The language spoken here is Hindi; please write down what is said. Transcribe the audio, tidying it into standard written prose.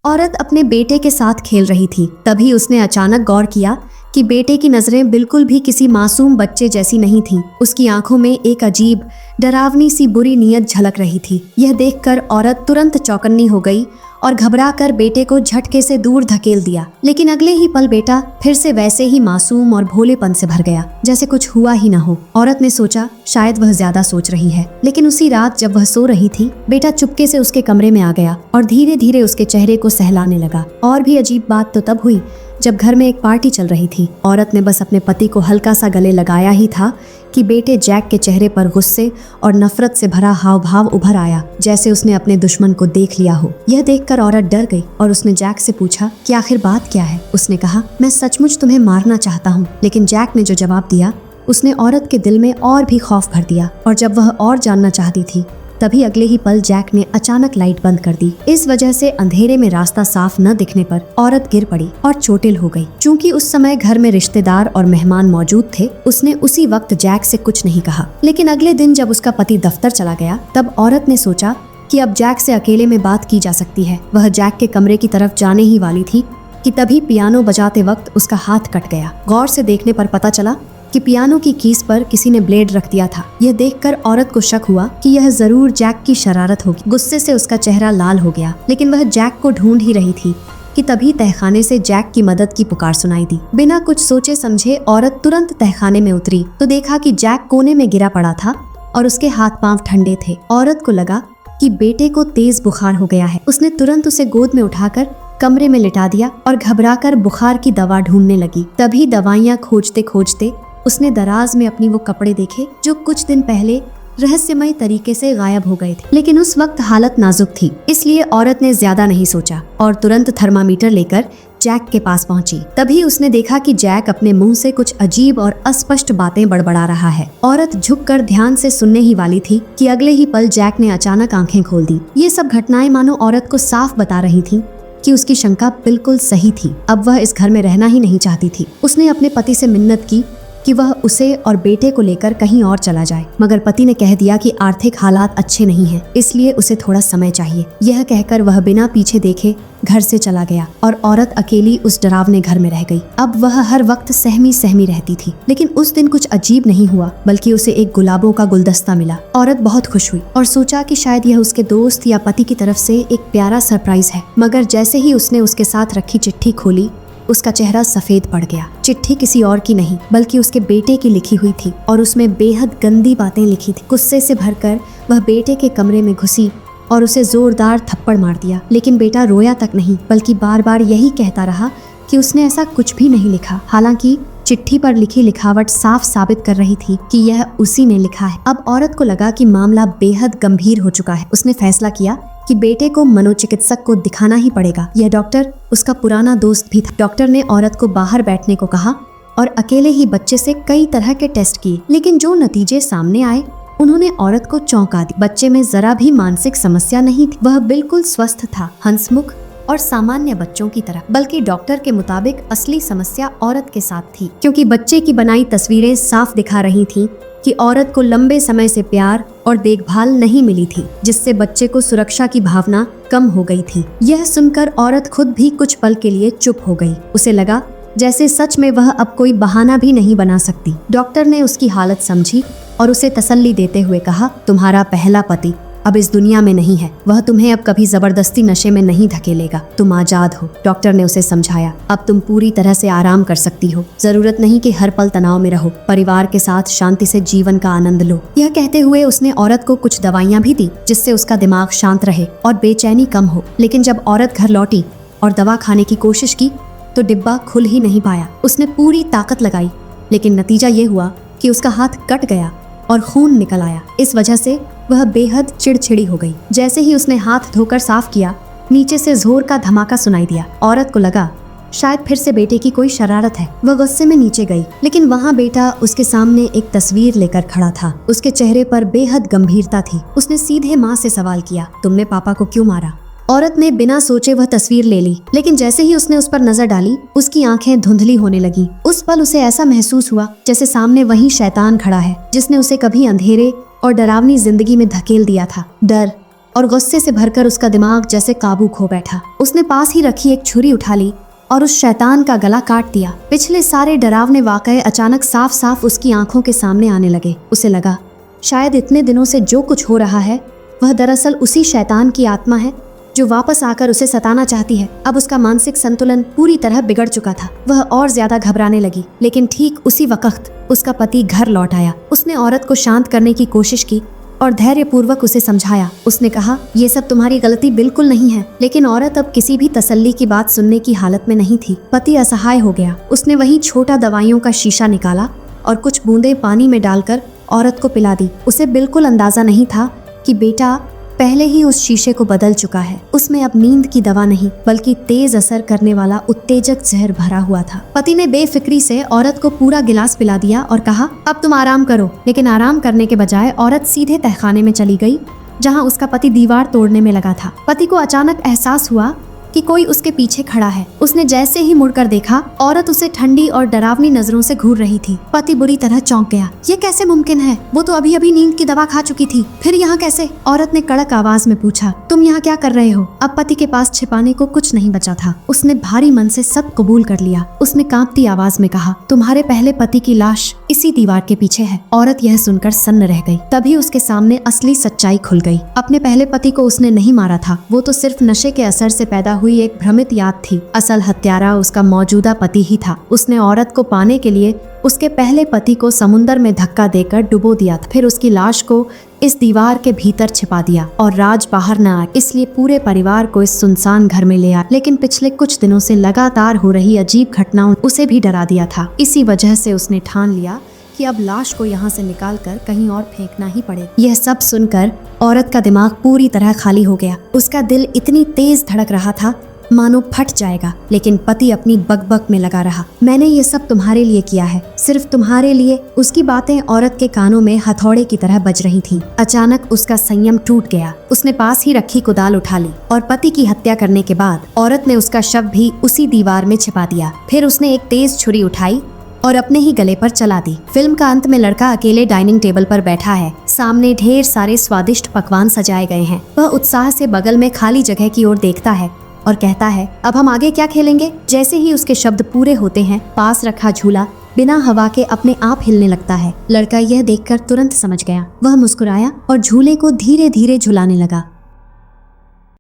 औरत अपने बेटे के साथ खेल रही थी। तभी उसने अचानक गौर किया कि बेटे की नजरें बिल्कुल भी किसी मासूम बच्चे जैसी नहीं थीं। उसकी आंखों में एक अजीब डरावनी सी बुरी नीयत झलक रही थी। यह देखकर औरत तुरंत चौकन्नी हो गई और घबरा कर बेटे को झटके से दूर धकेल दिया। लेकिन अगले ही पल बेटा फिर से वैसे ही मासूम और भोलेपन से भर गया, जैसे कुछ हुआ ही न हो। औरत ने सोचा शायद वह ज्यादा सोच रही है। लेकिन उसी रात जब वह सो रही थी, बेटा चुपके से उसके कमरे में आ गया और धीरे धीरे उसके चेहरे को सहलाने लगा। और भी अजीब बात तो तब हुई जब घर में एक पार्टी चल रही थी। औरत ने बस अपने पति को हल्का सा गले लगाया ही था कि बेटे जैक के चेहरे पर गुस्से और नफरत से भरा हाव भाव उभर आया, जैसे उसने अपने दुश्मन को देख लिया हो। यह देखकर औरत डर गई और उसने जैक से पूछा कि आखिर बात क्या है। उसने कहा, मैं सचमुच तुम्हें मारना चाहता हूँ। लेकिन जैक ने जो जवाब दिया उसने औरत के दिल में और भी खौफ भर दिया। और जब वह और जानना चाहती थी तभी अगले ही पल जैक ने अचानक लाइट बंद कर दी। इस वजह से अंधेरे में रास्ता साफ न दिखने पर औरत गिर पड़ी और चोटिल हो गई। चूंकि उस समय घर में रिश्तेदार और मेहमान मौजूद थे, उसने उसी वक्त जैक से कुछ नहीं कहा। लेकिन अगले दिन जब उसका पति दफ्तर चला गया, तब औरत ने सोचा कि अब जैक से अकेले में बात की जा सकती है। वह जैक के कमरे की तरफ जाने ही वाली थी कि तभी पियानो बजाते वक्त उसका हाथ कट गया। गौर से देखने पर पता चला कि पियानो की कीज पर किसी ने ब्लेड रख दिया था। यह देखकर औरत को शक हुआ कि यह जरूर जैक की शरारत होगी। गुस्से से उसका चेहरा लाल हो गया। लेकिन वह जैक को ढूंढ ही रही थी कि तभी तहखाने से जैक की मदद की पुकार सुनाई दी। बिना कुछ सोचे समझे औरत तुरंत तहखाने में उतरी तो देखा कि जैक कोने में गिरा पड़ा था और उसके हाथ पांव ठंडे थे। औरत को लगा कि बेटे को तेज बुखार हो गया है। उसने तुरंत उसे गोद में उठाकर कमरे में लिटा दिया और घबराकर बुखार की दवा ढूंढने लगी। तभी दवाइयाँ खोजते खोजते उसने दराज में अपनी वो कपड़े देखे जो कुछ दिन पहले रहस्यमय तरीके से गायब हो गए थे। लेकिन उस वक्त हालत नाजुक थी, इसलिए औरत ने ज्यादा नहीं सोचा और तुरंत थर्मामीटर लेकर जैक के पास पहुंची। तभी उसने देखा कि जैक अपने मुंह से कुछ अजीब और अस्पष्ट बातें बड़बड़ा रहा है। औरत झुककर ध्यान से सुनने ही वाली थी कि अगले ही पल जैक ने अचानक आंखें खोल दी। ये सब घटनाएं मानो औरत को साफ बता रही थी कि उसकी शंका बिल्कुल सही थी। अब वह इस घर में रहना ही नहीं चाहती थी। उसने अपने पति से मिन्नत की कि वह उसे और बेटे को लेकर कहीं और चला जाए, मगर पति ने कह दिया कि आर्थिक हालात अच्छे नहीं हैं, इसलिए उसे थोड़ा समय चाहिए। यह कहकर वह बिना पीछे देखे घर से चला गया और औरत अकेली उस डरावने घर में रह गई। अब वह हर वक्त सहमी सहमी रहती थी। लेकिन उस दिन कुछ अजीब नहीं हुआ, बल्कि उसे एक गुलाबों का गुलदस्ता मिला। औरत बहुत खुश हुई और सोचा कि शायद यह उसके दोस्त या पति की तरफ से एक प्यारा सरप्राइज है। मगर जैसे ही उसने उसके साथ रखी चिट्ठी खोली, उसका चेहरा सफेद पड़ गया। चिट्ठी किसी और की नहीं बल्कि उसके बेटे की लिखी हुई थी और उसमें बेहद गंदी बातें लिखी थी। गुस्से से भरकर वह बेटे के कमरे में घुसी और उसे जोरदार थप्पड़ मार दिया। लेकिन बेटा रोया तक नहीं, बल्कि बार बार यही कहता रहा कि उसने ऐसा कुछ भी नहीं लिखा। हालांकि चिट्ठी पर लिखी लिखावट साफ साबित कर रही थी कि यह उसी ने लिखा है। अब औरत को लगा कि मामला बेहद गंभीर हो चुका है। उसने फैसला किया कि बेटे को मनोचिकित्सक को दिखाना ही पड़ेगा। यह डॉक्टर उसका पुराना दोस्त भी था। डॉक्टर ने औरत को बाहर बैठने को कहा और अकेले ही बच्चे से कई तरह के टेस्ट किए। लेकिन जो नतीजे सामने आए उन्होंने औरत को चौंका दी। बच्चे में जरा भी मानसिक समस्या नहीं थी। वह बिल्कुल स्वस्थ था, हंसमुख और सामान्य बच्चों की तरह। बल्कि डॉक्टर के मुताबिक असली समस्या औरत के साथ थी, क्योंकि बच्चे की बनाई तस्वीरें साफ दिखा रही थीं कि औरत को लंबे समय से प्यार और देखभाल नहीं मिली थी, जिससे बच्चे को सुरक्षा की भावना कम हो गई थी। यह सुनकर औरत खुद भी कुछ पल के लिए चुप हो गई। उसे लगा जैसे सच में वह अब कोई बहाना भी नहीं बना सकती। डॉक्टर ने उसकी हालत समझी और उसे तसल्ली देते हुए कहा, तुम्हारा पहला पति अब इस दुनिया में नहीं है। वह तुम्हें अब कभी जबरदस्ती नशे में नहीं धकेलेगा। तुम आजाद हो। डॉक्टर ने उसे समझाया, अब तुम पूरी तरह से आराम कर सकती हो। जरूरत नहीं कि हर पल तनाव में रहो। परिवार के साथ शांति से जीवन का आनंद लो। यह कहते हुए उसने औरत को कुछ दवाइयाँ भी दी, जिससे उसका दिमाग शांत रहे और बेचैनी कम हो। लेकिन जब औरत घर लौटी और दवा खाने की कोशिश की तो डिब्बा खुल ही नहीं पाया। उसने पूरी ताकत लगाई, लेकिन नतीजा ये हुआ कि उसका हाथ कट गया और खून निकल आया। इस वजह से वह बेहद चिड़चिड़ी हो गई। जैसे ही उसने हाथ धोकर साफ किया, नीचे से जोर का धमाका सुनाई दिया। औरत को लगा शायद फिर से बेटे की कोई शरारत है। वह गुस्से में नीचे गई, लेकिन वहाँ बेटा उसके सामने एक तस्वीर लेकर खड़ा था। उसके चेहरे पर बेहद गंभीरता थी। उसने सीधे माँ से सवाल किया, तुमने पापा को क्यों मारा? औरत ने बिना सोचे वह तस्वीर ले ली, लेकिन जैसे ही उसने उस पर नजर डाली, उसकी आंखें धुंधली होने लगी। उस पल उसे ऐसा महसूस हुआ जैसे सामने वही शैतान खड़ा है, जिसने उसे कभी अंधेरे और डरावनी जिंदगी में धकेल दिया था। डर और गुस्से से भरकर उसका दिमाग जैसे काबू खो बैठा। उसने पास ही रखी एक छुरी उठा ली और उस शैतान का गला काट दिया। पिछले सारे डरावने वाकये अचानक साफ साफ उसकी आंखों के सामने आने लगे। उसे लगा शायद इतने दिनों से जो कुछ हो रहा है वह दरअसल उसी शैतान की आत्मा है जो वापस आकर उसे सताना चाहती है। अब उसका मानसिक संतुलन पूरी तरह बिगड़ चुका था। वह और ज्यादा घबराने लगी, लेकिन ठीक उसी वक्त उसका पति घर लौट आया। उसने औरत को शांत करने की कोशिश की और धैर्यपूर्वक उसे समझाया। उसने कहा, ये सब तुम्हारी गलती बिल्कुल नहीं है। लेकिन औरत अब किसी भी तसल्ली की बात सुनने की हालत में नहीं थी। पति असहाय हो गया। उसने वही छोटा दवाइयों का शीशा निकाला और कुछ बूंदें पानी में डालकर औरत को पिला दी। उसे बिल्कुल अंदाजा नहीं था कि बेटा पहले ही उस शीशे को बदल चुका है। उसमें अब नींद की दवा नहीं बल्कि तेज असर करने वाला उत्तेजक जहर भरा हुआ था। पति ने बेफिक्री से औरत को पूरा गिलास पिला दिया और कहा, अब तुम आराम करो। लेकिन आराम करने के बजाय औरत सीधे तहखाने में चली गई जहां उसका पति दीवार तोड़ने में लगा था। पति को अचानक एहसास हुआ कि कोई उसके पीछे खड़ा है। उसने जैसे ही मुड़कर देखा, औरत उसे ठंडी और डरावनी नजरों से घूर रही थी। पति बुरी तरह चौंक गया। ये कैसे मुमकिन है? वो तो अभी अभी नींद की दवा खा चुकी थी, फिर यहाँ कैसे? औरत ने कड़क आवाज में पूछा, तुम यहाँ क्या कर रहे हो? अब पति के पास छिपाने को कुछ नहीं बचा था। उसने भारी मन से सब कबूल कर लिया। उसने कांपती आवाज में कहा, तुम्हारे पहले पति की लाश इसी दीवार के पीछे है। औरत यह सुनकर सन्न रह गई। तभी उसके सामने असली सच्चाई खुल गई। अपने पहले पति को उसने नहीं मारा था। वो तो सिर्फ नशे के असर से पैदा हुई एक भ्रमित याद थी। असल हत्यारा उसका मौजूदा पति ही था। उसने औरत को पाने के लिए उसके पहले पति को समुंदर में धक्का देकर डुबो दिया था। फिर उसकी लाश को इस दीवार के भीतर छिपा दिया और राज बाहर न आए, इसलिए पूरे परिवार को इस सुनसान घर में ले आया। लेकिन पिछले कुछ दिनों से लगातार हो रही अजीब घटनाओं उसे भी डरा दिया था। इसी वजह से उसने ठान लिया कि अब लाश को यहाँ से निकालकर कहीं और फेंकना ही पड़ेगा। यह सब सुनकर औरत का दिमाग पूरी तरह खाली हो गया। उसका दिल इतनी तेज धड़क रहा था मानो फट जाएगा। लेकिन पति अपनी बकबक में लगा रहा। मैंने ये सब तुम्हारे लिए किया है, सिर्फ तुम्हारे लिए। उसकी बातें औरत के कानों में हथौड़े की तरह बज रही थीं। अचानक उसका संयम टूट गया। उसने पास ही रखी कुदाल उठा ली और पति की हत्या करने के बाद औरत ने उसका शव भी उसी दीवार में छिपा दिया। फिर उसने एक तेज छुरी उठाई और अपने ही गले पर चला दी। फिल्म का अंत में लड़का अकेले डाइनिंग टेबल पर बैठा है। सामने ढेर सारे स्वादिष्ट पकवान सजाए गए हैं। वह उत्साह से बगल में खाली जगह की ओर देखता है और कहता है, अब हम आगे क्या खेलेंगे? जैसे ही उसके शब्द पूरे होते हैं, पास रखा झूला बिना हवा के अपने आप हिलने लगता है। लड़का यह देखकर तुरंत समझ गया। वह मुस्कुराया और झूले को धीरे धीरे झुलाने लगा।